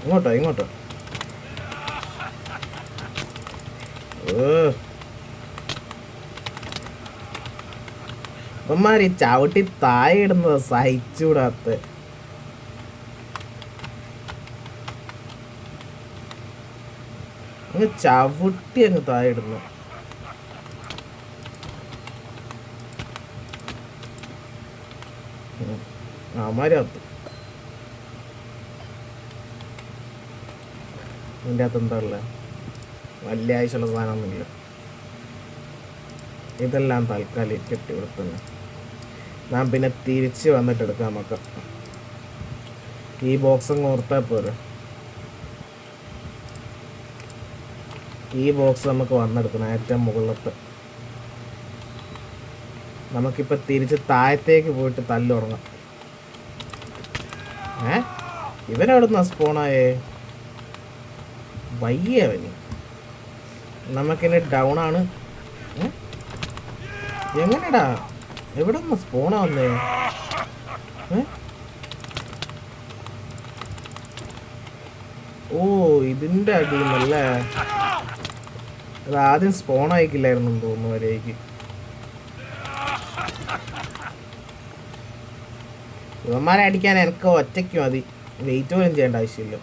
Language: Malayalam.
ഇങ്ങോട്ടോ ഇങ്ങോട്ടോ. ഇവന്മാര് ചവിട്ടി താഴെ ഇടുന്നത് സഹിച്ചൂടാത്ത. അങ്ങ് ചവിട്ടി അങ്ങ് താഴെ ഇടുന്നു. അവന്മാരകത്ത് ഇതിൻ്റെ അകത്ത് എന്താ ഉള്ളത്? വലിയ ആവശ്യമുള്ള സാധനമൊന്നുമില്ല. ഇതെല്ലാം തൽക്കാലം കെട്ടി ഇവിടെ തന്നെ. ഞാൻ പിന്നെ തിരിച്ച് വന്നിട്ട് എടുക്കാം നമുക്ക്. ഈ ബോക്സ് അങ്ങ് ഓർത്താൽ പോരെ. ഈ ബോക്സ് നമുക്ക് വന്നെടുക്കണം ഏറ്റവും മുകളിലത്തെ. നമുക്കിപ്പോൾ തിരിച്ച് താഴത്തേക്ക് പോയിട്ട് തല്ലുടങ്ങാം. ഇവനവിടെ നിന്ന് സ്പോണായേ വയ്യവന്. നമുക്കിനി ഡൗൺ ആണ്. എങ്ങനെടാ എവിടെ നിന്ന് സ്പോണാ വന്നേ? ഓ ഇതിൻ്റെ അടിയിൽ നിന്നല്ലേ. അത് ആദ്യം സ്പോൺ ആയിക്കില്ലായിരുന്നു തോന്നുന്നു വരേക്ക്. ഇവന്മാരെ അടിക്കാൻ എനിക്ക് ഒറ്റയ്ക്ക് മതി. വെയിറ്റ് പോലും ചെയ്യേണ്ട ആവശ്യമില്ല.